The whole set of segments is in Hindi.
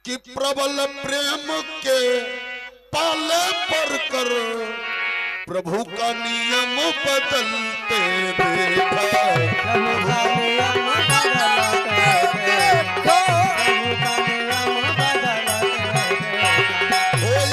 कि प्रबल प्रेम के पाले पर कर प्रभु का नियम बदलते देखा।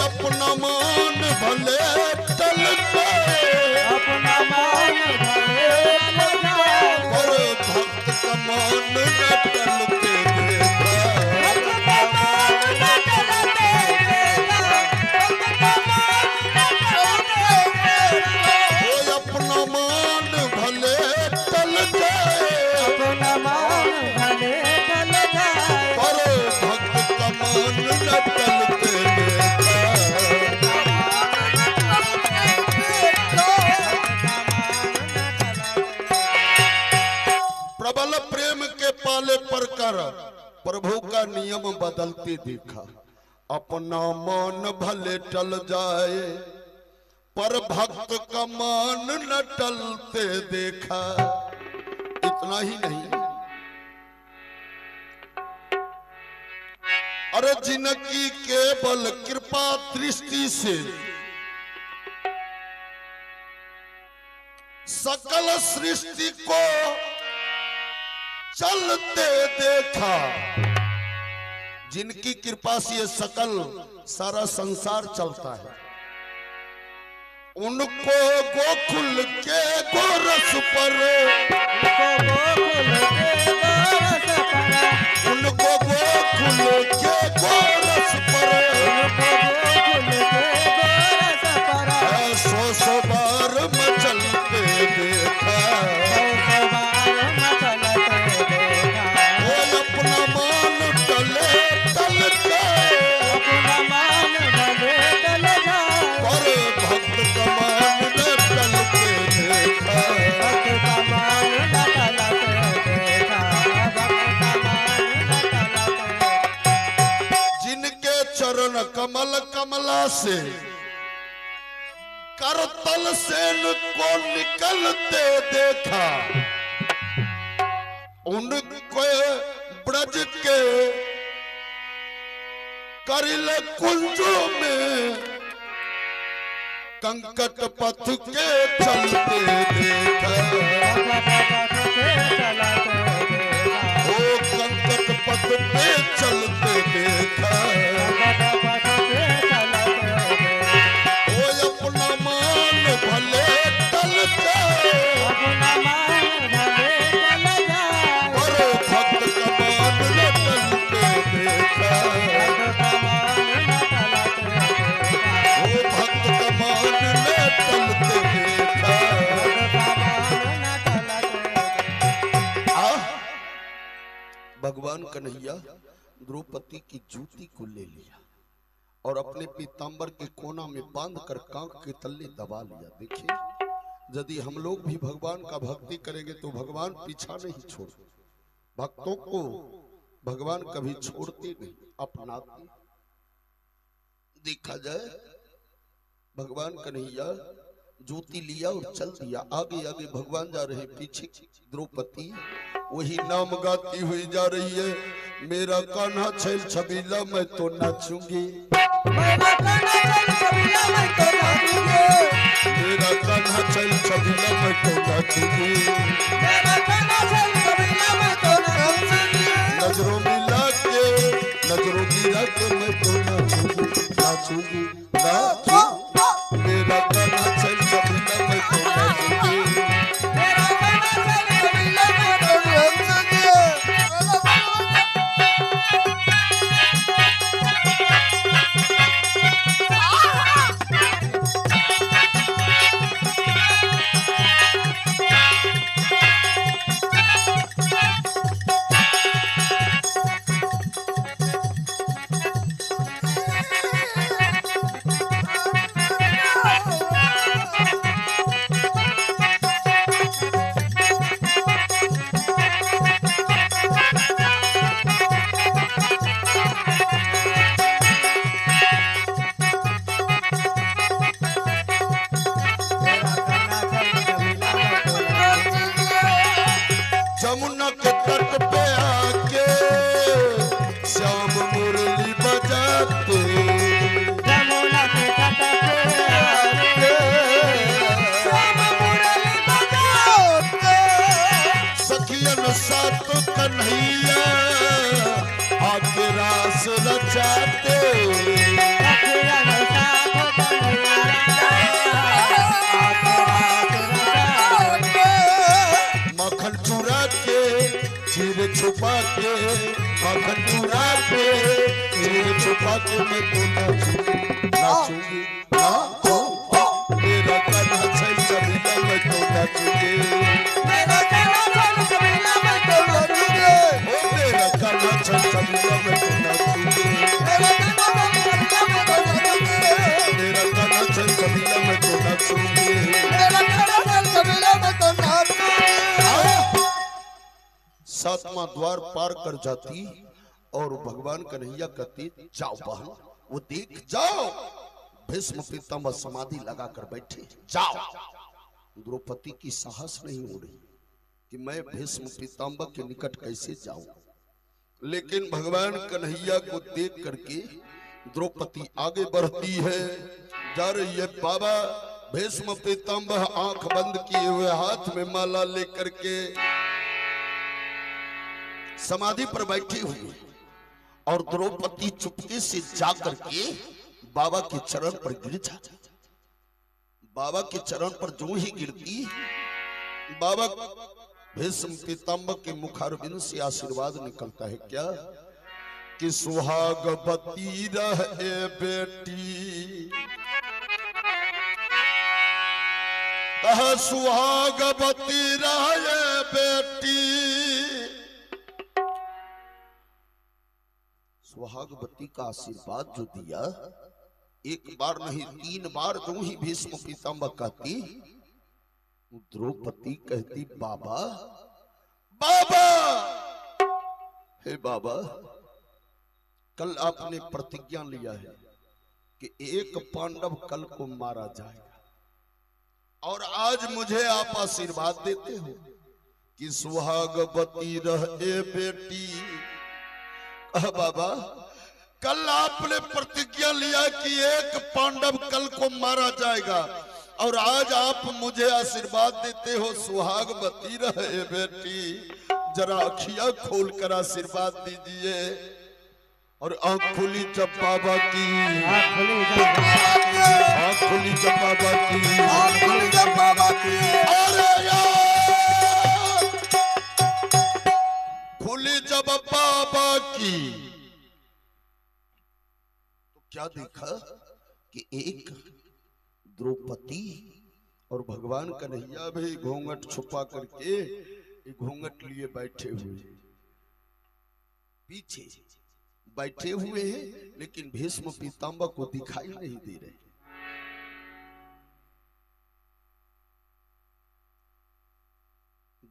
अपना मान भले टल जाए, अपना मान भले पर भक्त का मान न टलते देखा। अपना मान भले टल जाए, अपना मान भले टल जाए पर भक्त का मान न टलते देखा। प्रबल प्रेम के पाले पर कर प्रभु का नियम बदलते देखा। अपना मान भले टल जाए पर भक्त का मान न टलते देखा। इतना ही नहीं, अरे जिनकी केवल कृपा दृष्टि से सकल सृष्टि को चलते देखा। जिनकी कृपा से ये सकल सारा संसार चलता है, उनको गोकुल के गोरस पर, उनको गोकुल के गोरस पर सौ सौ बार मचलते देखा। अपना मान टले टल जाए, अपना मान भले टल जाए पर भक्त का मान न टलते देखा। भक्त का मान न टलते देखा, भक्त का मान न टलते। जिनके चरण कमल कमला से करतल सेन को निकलते देखा। उनको ब्रज के करिल कुंजों में कंकट पथ के चलते देखा। ओ कंकट पथ पे चलते देखा। ओ अपना मान भले टल जाए, अपना मान भले टल जाए पर भक्त का मान न टलते देखा। ओ भक्त का मान न टलते देखा। भगवान कन्हैया द्रौपदी की जूती को ले लिया और अपने पीतांबर के कोना में बांध कर कांख के तले दबा लिया। देखिए, यदि हम लोग भी भगवान का भक्ति करेंगे तो भगवान पीछा नहीं छोड़ते। भक्तों को भगवान कभी छोड़ते नहीं, अपनाते। देखा जाए भगवान कन्हैया ज्योति लिया और चल दिया। आगे आगे भगवान जा रहे, पीछे द्रौपदी वही नाम गाती हुई जा रही है। मेरा कान्हा छैल छबीला मैं तो नाचूंगी, मेरा कान्हा छैल छबीला मैं तो नाचूंगी, मेरा कान्हा छैल छबीला मैं तो नाचूंगी, मेरा कान्हा छैल छबीला मैं तो नाचूंगी। नजरों मिला के नजरों गिरा के मैं तो नाचूंगी, नाचूंगी, नाचूंगी। मेरा कान्हा छैल छबीला मैं तो नाचूंगी, मेरा कान्हा छैल छबीला मैं तो नाचूंगी। छुपा के माखन चुरा के चूर छुपा के मैं तो नाचूंगी मेरा कान्हा छल छबीला मैं तो नाचूंगी मेरा कान्हा छल छबीला मैं तो नाचूंगी मेरा कान्हा छल छबीला मैं तो नाचूंगी मेरा कान्हा छल छबीला मैं तो नाचूंगी मेरा कान्हा छल छबीला मैं तो नाचूंगी। सातवां द्वार पार कर जाती और भगवान कन्हैया कहती जाओ बहन वो देख जाओ भीष्म पितामह समाधि लगाकर बैठे जाओ। द्रौपदी की साहस नहीं हो रही कि मैं भीष्म पितामह के निकट कैसे जाऊं, लेकिन भगवान कन्हैया को देख करके द्रौपदी आगे बढ़ती है, जा रही है। बाबा भीष्म पितामह आंख बंद किए हुए हाथ में माला लेकर के समाधि पर बैठी हुई और द्रौपदी चुपके से जाकर के बाबा के चरण पर गिर जाती। बाबा के चरण पर जो ही गिरती बाबा भीष्म पितामह के मुखारबिंद से आशीर्वाद निकलता है क्या कि सुहागवती रहे बेटी, सुहागवती रहे बेटी। सुहागवती का आशीर्वाद जो दिया एक बार नहीं 3 बार जो ही भीष्म पितामह कहती, द्रौपदी कहती बाबा बाबा हे बाबा कल आपने प्रतिज्ञा लिया है कि एक पांडव कल को मारा जाएगा और आज मुझे आप आशीर्वाद देते हो कि सुहागवती रहे बेटी। बाबा कल आपने प्रतिज्ञा लिया कि एक पांडव कल को मारा जाएगा और आज आप मुझे आशीर्वाद देते हो सुहागवती रहे बेटी। जरा अखियां खोलकर आशीर्वाद दीजिए। और आंख खुली जब बाबा की, आंख खुली जब बाबा की, आंख खुली जब बाबा की, अरे यार खुली जब बाबा की तो क्या देखा कि एक द्रौपदी और भगवान कन्हैया भी घूंघट छुपा करके घूंघट लिए बैठे हुए पीछे बैठे हुए हैं, लेकिन भीष्म पितामह को दिखाई नहीं दे रहे।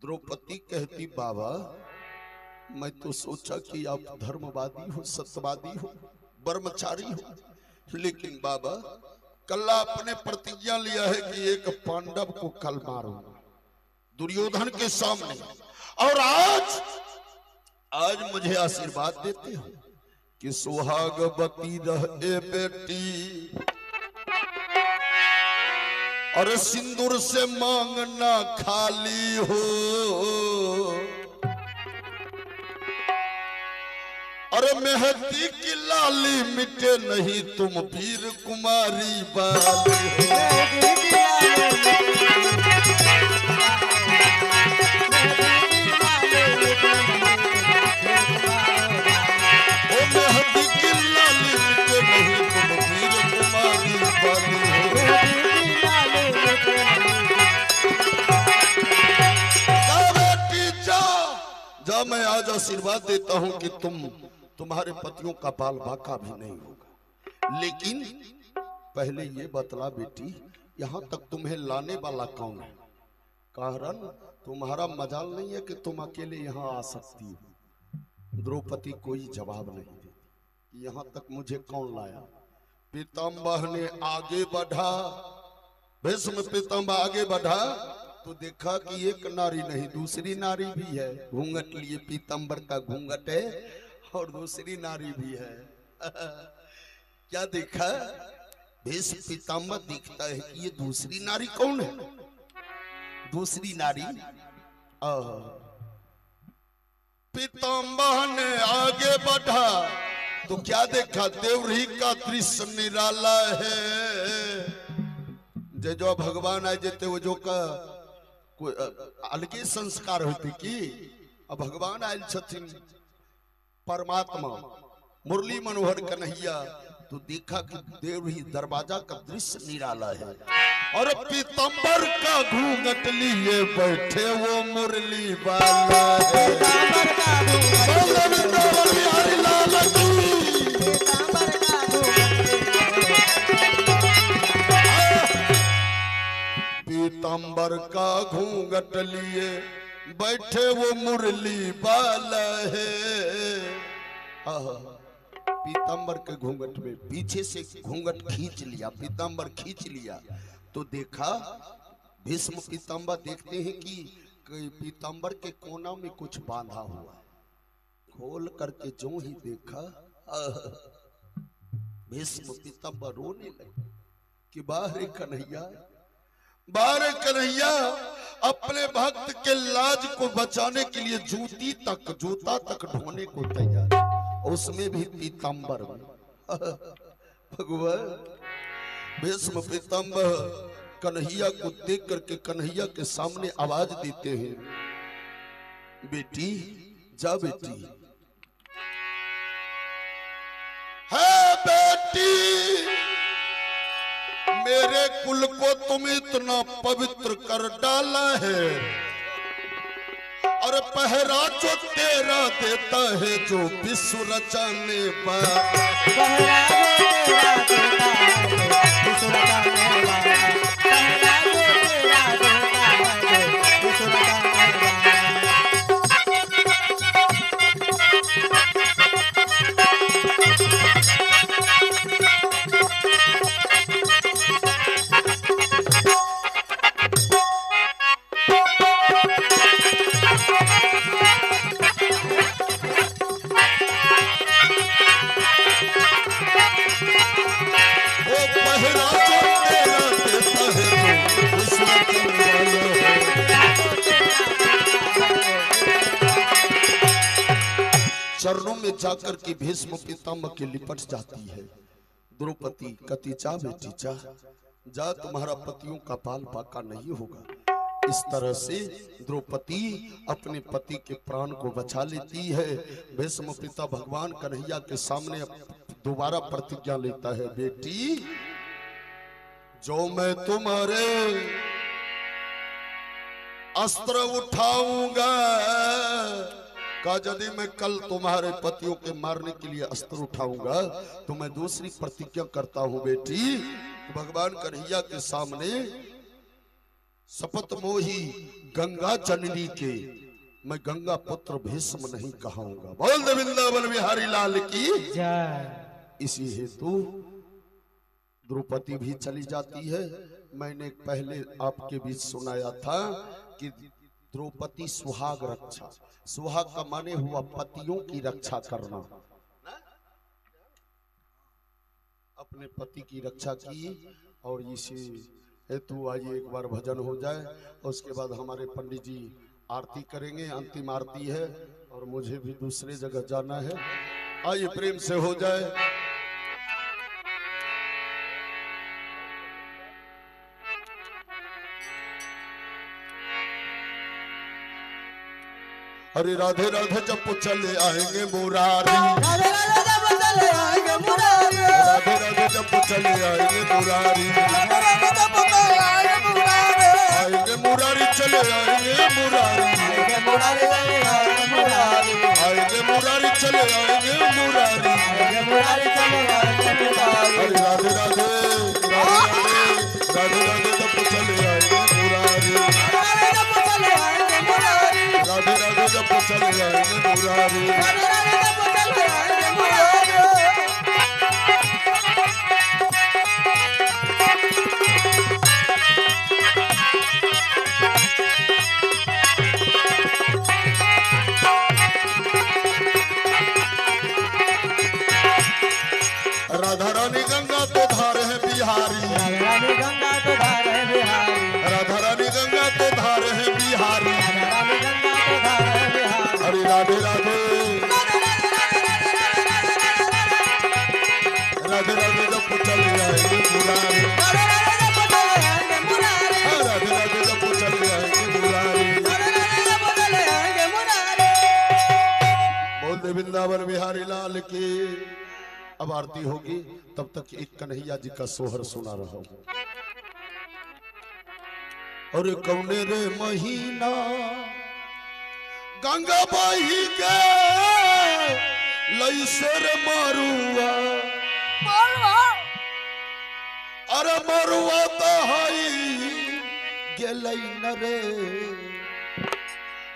द्रौपदी कहती बाबा मैं तो सोचा कि आप धर्मवादी हो, सत्यवादी हो, ब्रह्मचारी हो, लेकिन बाबा कल आपने प्रतिज्ञा लिया है कि एक पांडव को कल मारूंगा दुर्योधन के सामने, और आज मुझे आशीर्वाद देते हो कि सुहागवती रहे बेटी और सिंदूर से मांगना खाली हो। अरे मेहंदी की लाली मिटे नहीं तुम वीर कुमारी वाली हो। मेहंदी की लाली मिटे नहीं तुम वीर कुमारी वाली हो। जा मैं आज आशीर्वाद देता हूं कि तुम्हारे पतियों का बाल बाका भी नहीं होगा, लेकिन पहले ये बतला बेटी यहां तक तुम्हें लाने वाला कौन है? कारण तुम्हारा मजाल नहीं है कि तुम अकेले यहां आ सकती हो। द्रौपदी कोई जवाब नहीं देती। यहां तक मुझे कौन लाया? पितामह ने आगे बढ़ा, भीष्म पितामह आगे बढ़ा तो देखा कि एक नारी नहीं दूसरी नारी भी है। घूंघट लिए पीताम्बर का घूंघट है और दूसरी नारी भी है। क्या देखा? भीष्म पितामह देखता है कि ये दूसरी नारी कौन है? दूसरी नारी पितामह ने आगे बढ़ा तो क्या देखा? देवरी का दृश्य निराला है। जो भगवान आए जेते वो जो का अलगे संस्कार होते कि अब भगवान आयल छथिन परमात्मा मुरली मनोहर कन्हैया, तो देखा कि देव ही दरवाजा का दृश्य निराला है और पीतंबर का घूंघट लिए बैठे वो मुरली वाला है। पीतंबर का घूंघट लिए बैठे वो मुरली वाला है। पीतांबर के घूंघट में पीछे से घूंघट खींच लिया, पीतांबर खींच लिया तो देखा भीष्म पीतांबर देखते हैं कि पीतांबर के कोना में कुछ बांधा हुआ है। खोल करके जो ही देखा भीष्म पीतांबर रोने लगे कि बाहर कन्हैया, बाहर कन्हैया अपने भक्त के लाज को बचाने के लिए जूता तक ढोने को तैयार, उसमें भी पीतांबर भगवान भीष्म पीतांबर कन्हैया को देख करके कन्हैया के सामने आवाज देते हैं, बेटी जा बेटी, है बेटी मेरे कुल को तुम इतना पवित्र कर डाला है और पहरा जो तेरा देता है जो विश्व रचाने पर, पहरा जो तेरा देता है विश्व रचाने वाला, पहरा जो तेरा देता है विश्व रचाने वाला। चरणों में जाकर के भीष्म पितामह के लिपट जाती है। द्रौपदी कति जा बेटी जा, जा तुम्हारा पतियों का बाल बाका नहीं होगा। इस तरह से द्रौपदी अपने पति के प्राण को बचा लेती है। भीष्म पिता भगवान कन्हैया के सामने दोबारा प्रतिज्ञा लेता है, बेटी जो मैं तुम्हारे अस्त्र उठाऊंगा का यदि मैं कल तुम्हारे पतियों के मारने के लिए अस्त्र उठाऊंगा तो मैं दूसरी प्रतिज्ञा करता हूं बेटी, भगवान कन्हैया के सामने शपथ मोही गंगा जननी के मैं गंगा पुत्र भीष्म नहीं कहाऊंगा। बोल दे वृंदावन बिहारी लाल की जय। इसी हेतु द्रौपदी भी चली जाती है। मैंने पहले आपके बीच सुनाया था कि द्रौपदी सुहाग रक्षा, सुहाग का माने हुआ पतियों की रक्षा करना, अपने पति की रक्षा की। और इसी हेतु आइए एक बार भजन हो जाए, उसके बाद हमारे पंडित जी आरती करेंगे, अंतिम आरती है और मुझे भी दूसरे जगह जाना है। आइए प्रेम से हो जाए। अरे राधे राधे जब चले आएंगे मुरारी, राधे राधे जब चले आएंगे मुरारी, राधे राधे जब चले आएंगे मुरारी, राधे राधे जब चले आएंगे मुरारी, आएंगे मुरारी चले आएंगे मुरारी, आएंगे मुरारी चले आएंगे मुरारी, आएंगे मुरारी चले आएंगे मुरारी, आएंगे मुरारी चले आएंगे मुरारी। अरे राधे राधे राधे राधे जब चले आएंगे मुरारी, राधे जब चले आएंगे मुरारी, राधे राधे जब चले आएंगे मुरारी, राधे राधे जब चले आएंगे मुरारी। राधा रानी गंगा तो धार है बिहारी, राधा रानी गंगा तो धार है बिहारी, राधा रानी गंगा तो धार है बिहारी, राधा रानी गंगा तो धार है बिहारी। अरे राधे राधे राधे राधे जब चले आएंगे मुरारी, राधे राधे जब चले आएंगे मुरारी, राधे राधे जब चले आएंगे मुरारी, राधे राधे जब चले आएंगे मुरारी। के अब आरती होगी, तब तक एक कन्हैया जी का सोहर सुना रहा हूं। और कौने रे महीना गंगा बही के लैसर मरुआ, अरे मरुआ तो हई गेलै न रे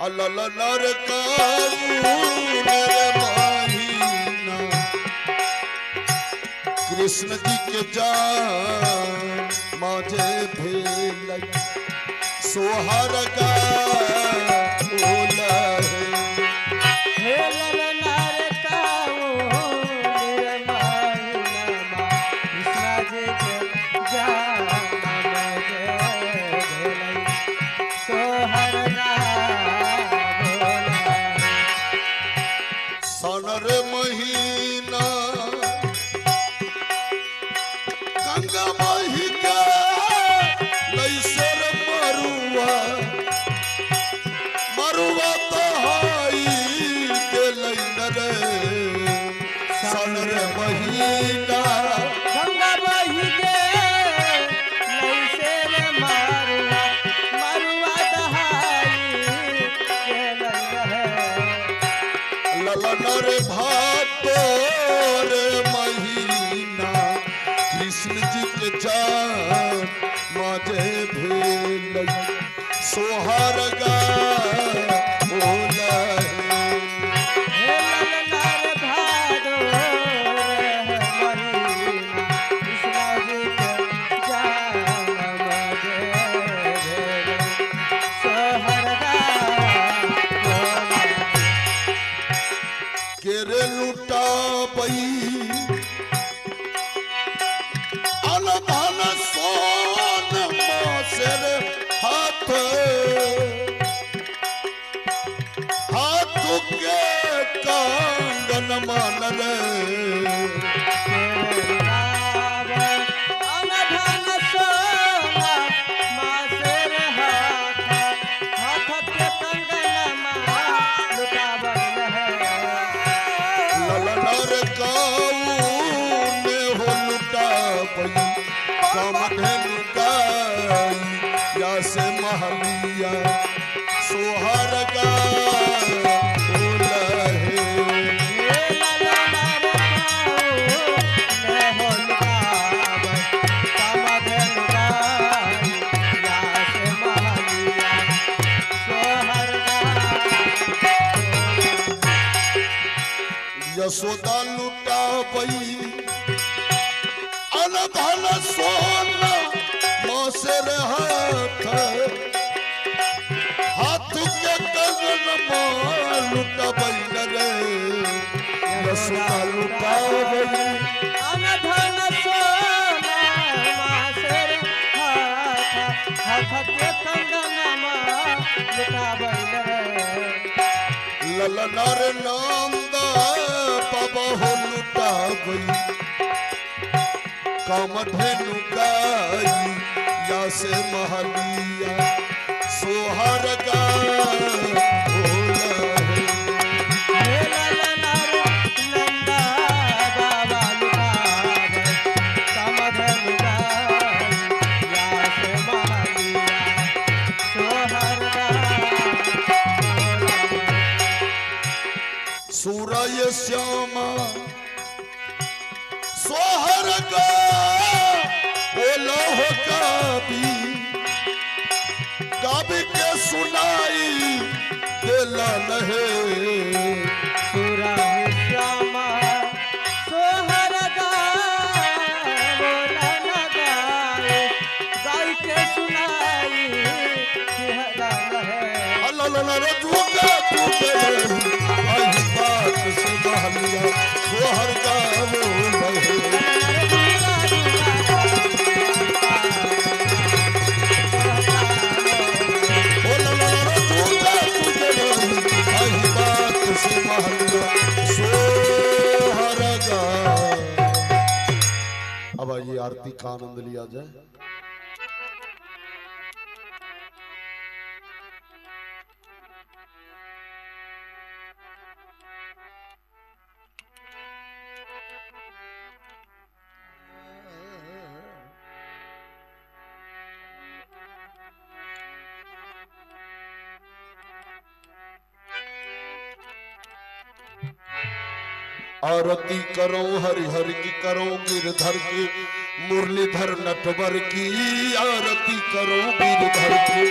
अलल नर काबूले रे महीना। कृष्ण जी के जान माजे भेलै सोहर गा सनर महीना गंगा बही के लैसर मरुआ, मरुआ तो हई गेलै न रे सनर महीना गंगा बही के लैसर मरुआ, मरुआ तो हई गेलै न रे ललनर भादोर महीना। कृष्ण जी के जान माजे भेलै सोहर गा केरे लुटा बई अनधन सोन मोसेर हाथ, हाथ के कंगन मन रे अनधन सोना मासेर हाथ, हाथ के कंगन मान लुटावन है। ललनर काऊने हो लुटा बई कामधेन गाई या से महलिया सोहर गा यशोदा लुटा बई अनधन सोना मोसेर हाथ, हाथ के कंगन मान लुटा बई न रे यशोदा लुटा बई अनधन सोना मासेर हाथ, हाथ के कंगन मान लुटावन है। ललनर नंदा बाबा हो लुटा बई कामधेनु गाई या से महलिया सोहर गा सूरय श्यामा सोहर गा बोलो हो कभी कभी के सुनाई दिला नहे सूरय श्यामा सोहर गा बोला न गाए, गाय के सुनाई दिला नहे। अल्लाह झूठे झूठे आई बात से महलिया सोहर गा बोले अब आइए आरती का आनंद लिया जाए। आरती करो हरि हरि की करो गिरधर की मुरलीधर नटवर की आरती करो गिरधर की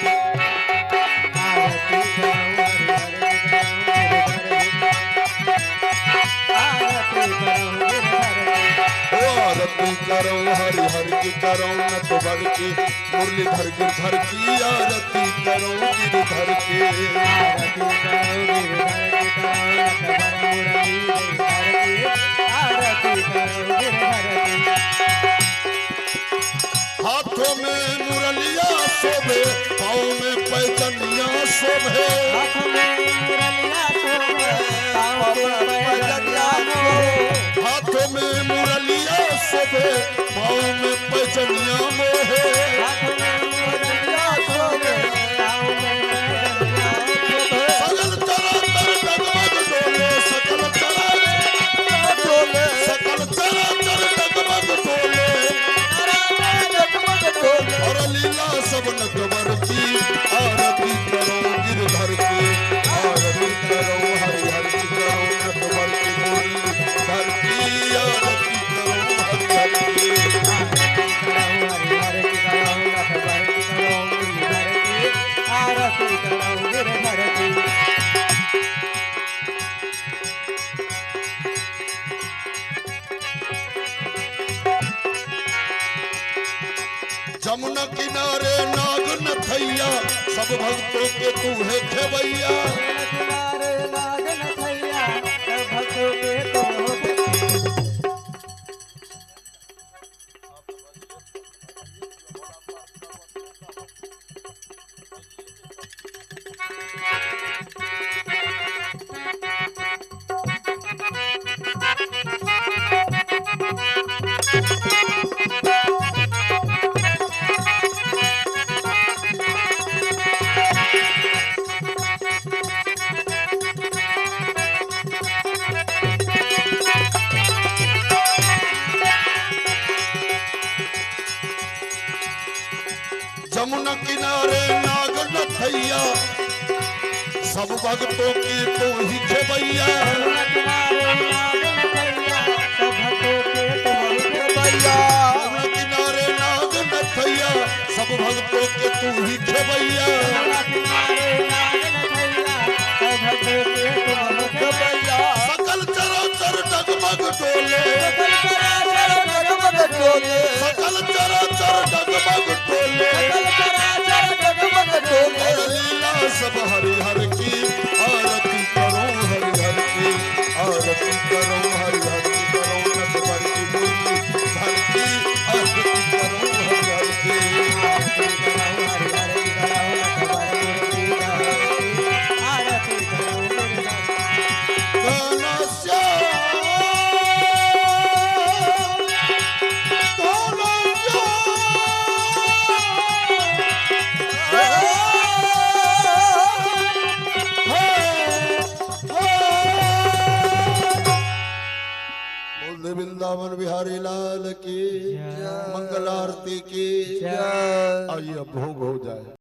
आरती करो हरि हरि की करो नटवर की मुरलीधर गिरधर की आरती करो गिरधर की आरती करो गिरधर की करो नटवर मुरलीधर की आरती करो गिरधर की हाथों में मुरलिया शोभे पाँव में पैजनिया शोभे हाथ में मुरलिया शोभे पाँव में पैजनिया मोहे हाथों में मुरलिया शोभे पाँव में पैजनिया मोहे हाथ में मुरलिया शोभे पाँव में पैजनिया शोभे सकल चराचर डगमग डोले सकल चराचर डोले सकल चराचर डगमग डोले और लीला सब नटवर की आरती करो गिरधर की आरती करो हरि हरि की करो नटवर की मुरलीधर की आरती करो हरि हरि की आरती करो गिरधर की जमुना किनारे नाग नथैया सब भक्तों के तू है खेवैया किनारे नाग नथैया सब भक्तों के तुम हो जमुना किनारे नाग नथैया सब भक्तों की तू ही खेवैया जमुना किनारे नाग नथैया सब भक्तों के तू ही खेवैया सकल चराचर डगमग डोले सकल चराचर डगमग डोले और लीला सब हरि हरि की आरती करो हरि हरि की आरती करो हरि हरि की करो नटवर की मुरलीधर की आरती करो हरि हरि की गाना वृंदावन बिहारी लाल की मंगल आरती की आइए भोग हो जाए।